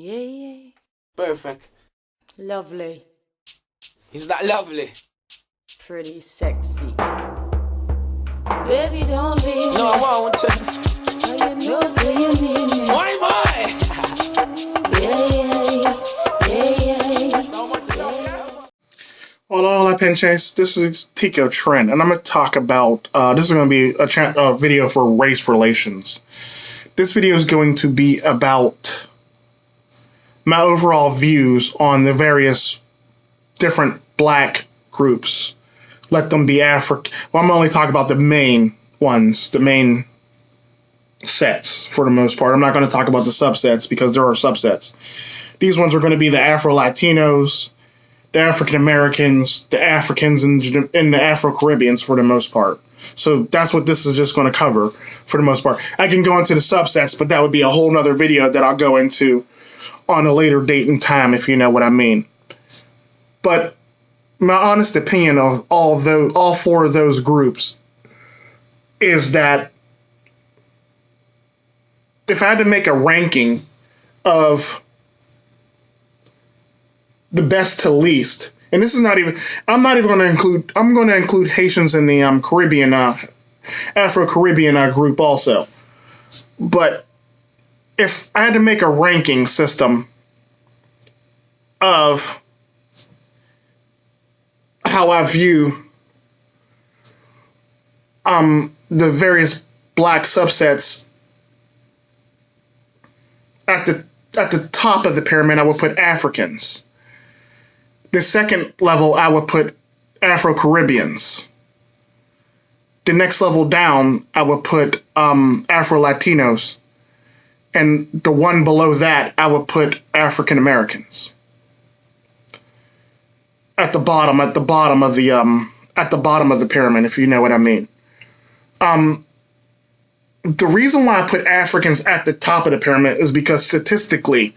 Yeah, yeah. Perfect. Lovely. Is that lovely? Pretty sexy. Baby, don't leave No, I me. won't. All you know, say you need me. Why am I? Yeah, yeah, yeah, yeah. So much stuff, yeah? Hola, Pen Chase. This is Tico Trent, and I'm going to talk about. This is going to be a video for race relations. This video is going to be about my overall views on the various different black groups. Let them be African. Well, I'm only talking about the main ones, the main sets for the most part. I'm not going to talk about the subsets because there are subsets. These ones are going to be the Afro-Latinos, the African Americans, the Africans, and the Afro Caribbeans for the most part. So that's what this is just going to cover for the most part. I can go into the subsets, but that would be a whole nother video that I'll go into on a later date and time, if you know what I mean. But my honest opinion of all four of those groups is that if I had to make a ranking of the best to least, and this is not even, I'm going to include Haitians in the Caribbean, Afro-Caribbean group also. But if I had to make a ranking system of how I view the various black subsets, at the top of the pyramid, I would put Africans. The second level, I would put Afro-Caribbeans. The next level down, I would put Afro-Latinos. And the one below that, I would put African Americans. At the bottom of the pyramid, if you know what I mean. The reason why I put Africans at the top of the pyramid is because statistically,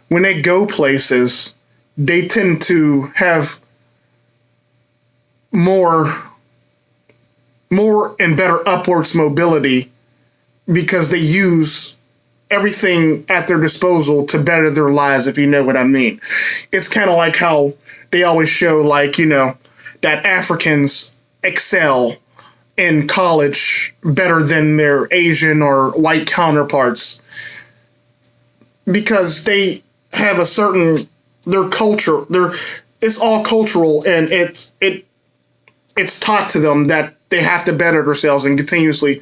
when they go places, they tend to have more and better upwards mobility because they use everything at their disposal to better their lives, if you know what I mean. It's kind of like how they always show, like, you know, that Africans excel in college better than their Asian or white counterparts because they have a certain, their culture, it's all cultural, and it's taught to them that they have to better themselves and continuously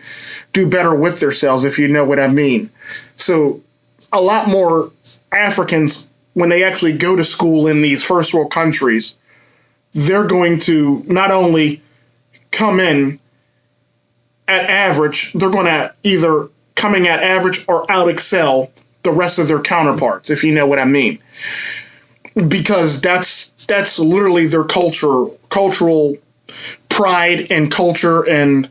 do better with themselves, if you know what I mean. So a lot more Africans, when they actually go to school in these first world countries, they're going to not only come in at average, they're going to either coming at average or out excel the rest of their counterparts, if you know what I mean. Because that's literally their cultural pride and culture and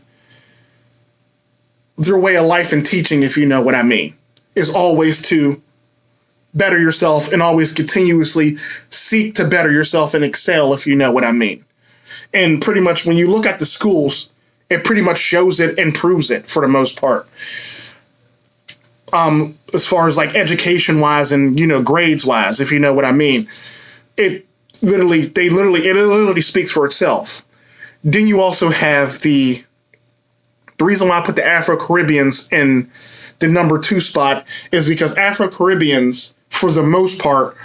their way of life and teaching, if you know what I mean, is always to better yourself and always continuously seek to better yourself and excel, if you know what I mean. And pretty much when you look at the schools, it pretty much shows it and proves it for the most part. As far as like education wise and, you know, grades wise, if you know what I mean, it literally speaks for itself. Then you also have the reason why I put the Afro-Caribbeans in the number 2 spot is because Afro-Caribbeans, for the most part,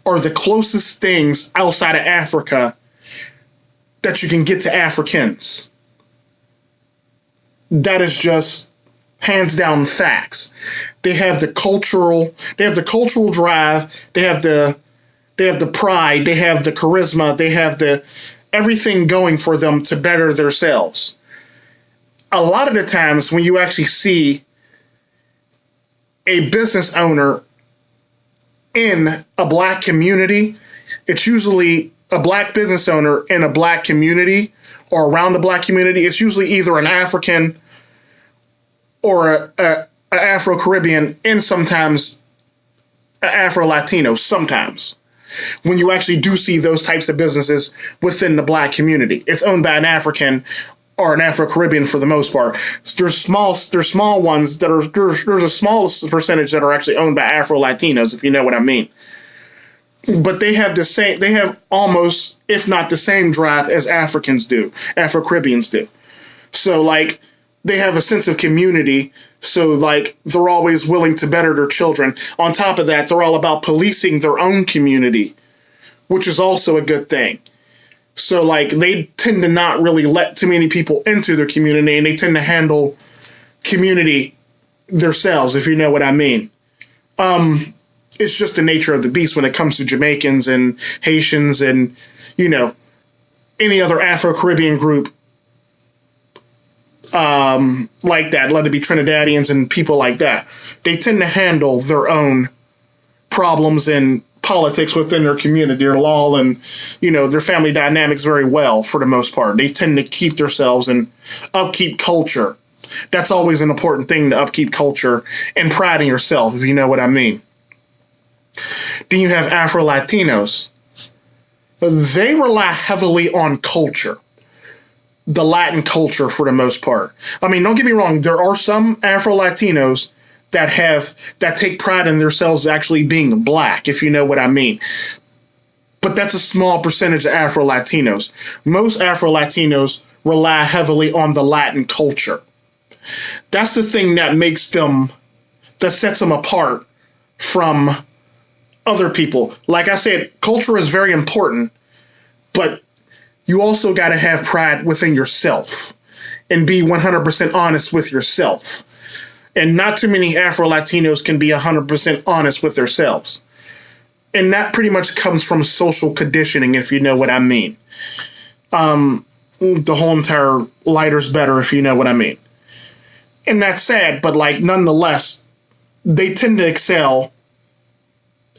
are the closest things outside of Africa that you can get to Africans. That is just hands down facts. They have the cultural drive, they have the pride, they have the charisma, they have the everything going for them to better themselves. A lot of the times when you actually see a business owner in a black community, it's usually a black business owner in a black community or around the black community. It's usually either an African or a Afro-Caribbean and sometimes an Afro-Latino sometimes. When you actually do see those types of businesses within the black community, it's owned by an African are an Afro-Caribbean for the most part. There's small ones that are, there's a small percentage that are actually owned by Afro-Latinos, if you know what I mean. But they have almost, if not the same drive as Africans do, Afro-Caribbeans do. So, like, they have a sense of community, so, like, they're always willing to better their children. On top of that, they're all about policing their own community, which is also a good thing. So, like, they tend to not really let too many people into their community, and they tend to handle community themselves, if you know what I mean. It's just the nature of the beast when it comes to Jamaicans and Haitians and, you know, any other Afro-Caribbean group like that, let it be Trinidadians and people like that. They tend to handle their own problems and politics within their community, their law, and, you know, their family dynamics very well for the most part. They tend to keep themselves and upkeep culture. That's always an important thing, to upkeep culture and pride in yourself, if you know what I mean. Then you have Afro-Latinos. They rely heavily on culture, the Latin culture for the most part. I mean, don't get me wrong, there are some Afro-Latinos that take pride in themselves actually being black, if you know what I mean. But that's a small percentage of Afro-Latinos. Most Afro-Latinos rely heavily on the Latin culture. That's the thing that sets them apart from other people. Like I said, culture is very important, but you also got to have pride within yourself and be 100% honest with yourself. And not too many Afro-Latinos can be 100% honest with themselves. And that pretty much comes from social conditioning, if you know what I mean. The whole entire lighter's better, if you know what I mean. And that's sad, but, like, nonetheless, they tend to excel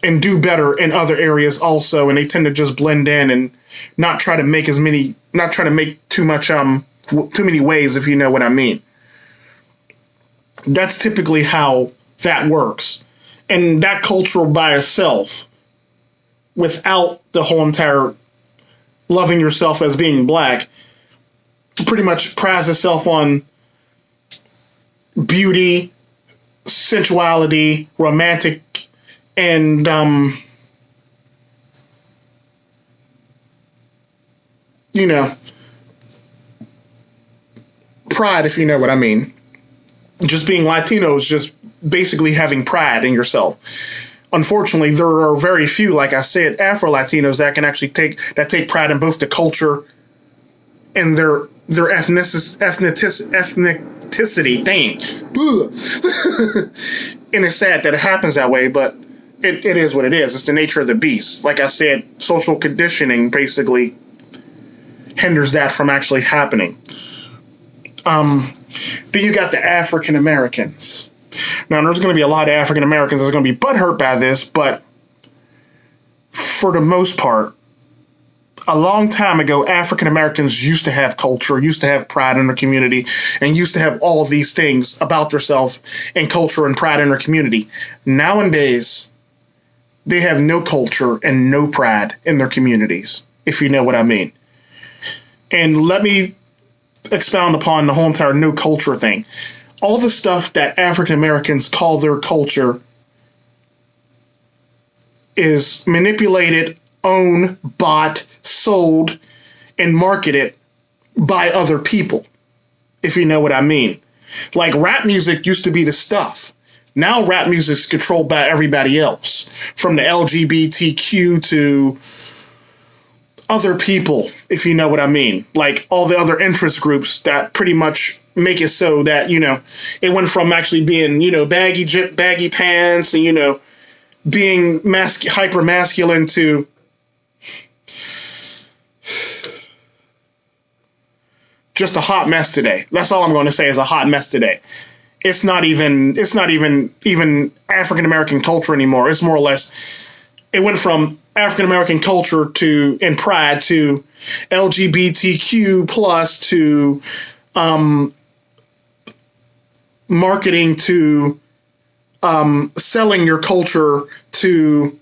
and do better in other areas also, and they tend to just blend in and not try to make too many waves, if you know what I mean. That's typically how that works. And that culture by itself, without the whole entire loving yourself as being black, pretty much prides itself on beauty, sensuality, romantic, and you know, pride, if you know what I mean. Just being Latino is just basically having pride in yourself. Unfortunately, there are very few, like I said, Afro-Latinos that can actually take pride in both the culture and their ethnicity thing. And it's sad that it happens that way, but it is what it is. It's the nature of the beast. Like I said, social conditioning basically hinders that from actually happening. Then you got the African Americans. Now, there's going to be a lot of African Americans that's going to be butthurt by this, but for the most part, a long time ago, African Americans used to have culture, used to have pride in their community, and used to have all these things about themselves and culture and pride in their community. Nowadays, they have no culture and no pride in their communities, if you know what I mean. And let me expound upon the whole entire no culture thing. All the stuff that African Americans call their culture is manipulated, owned, bought, sold, and marketed by other people, if you know what I mean. Like, rap music used to be the stuff. Now rap music is controlled by everybody else, from the LGBTQ to other people, if you know what I mean. Like, all the other interest groups that pretty much make it so that, you know, it went from actually being, you know, baggy pants and, you know, being hyper masculine to just a hot mess today. That's all I'm going to say, is a hot mess today. It's not even African American culture anymore. It's more or less, it went from African American culture to, and pride, to LGBTQ plus, to marketing, to selling your culture, to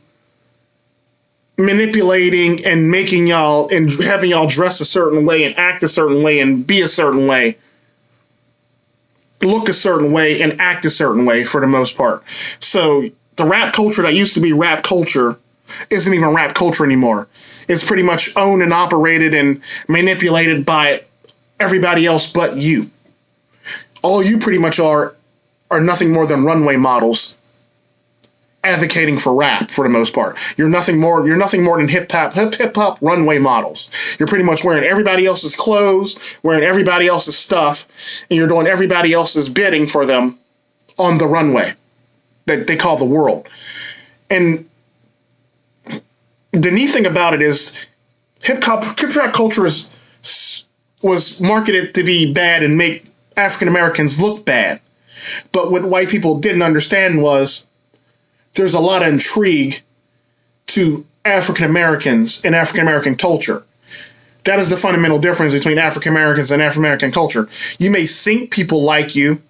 manipulating and making y'all and having y'all dress a certain way and act a certain way and be a certain way, look a certain way and act a certain way for the most part. So the rap culture that used to be rap culture isn't even rap culture anymore. It's pretty much owned and operated and manipulated by everybody else but you. All you pretty much are nothing more than runway models advocating for rap for the most part. You're nothing more than hip hop runway models. You're pretty much wearing everybody else's clothes, wearing everybody else's stuff, and you're doing everybody else's bidding for them on the runway that they call the world. And the neat thing about it is hip hop culture was marketed to be bad and make African Americans look bad. But what white people didn't understand was there's a lot of intrigue to African Americans and African American culture. That is the fundamental difference between African Americans and African American culture. You may think people like you,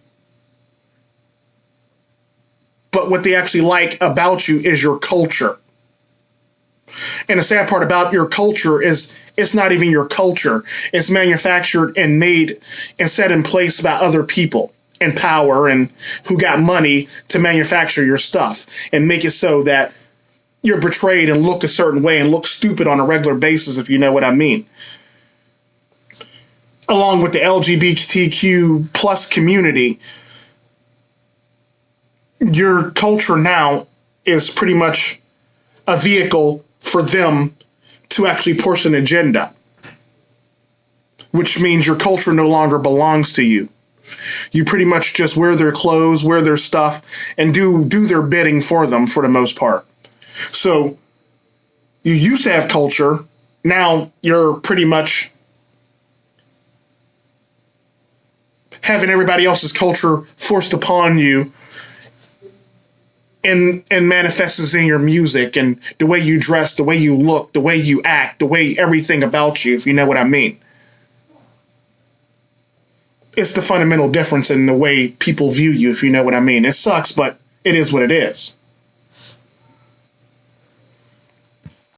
but what they actually like about you is your culture. And the sad part about your culture is it's not even your culture. It's manufactured and made and set in place by other people and power and who got money to manufacture your stuff and make it so that you're portrayed and look a certain way and look stupid on a regular basis, if you know what I mean. Along with the LGBTQ plus community, your culture now is pretty much a vehicle for them to actually push an agenda, which means your culture no longer belongs to you. You pretty much just wear their clothes, wear their stuff, and do their bidding for them for the most part. So you used to have culture. Now you're pretty much having everybody else's culture forced upon you and manifests in your music and the way you dress, the way you look, the way you act, the way everything about you, if you know what I mean. It's the fundamental difference in the way people view you, if you know what I mean. It sucks, but it is what it is.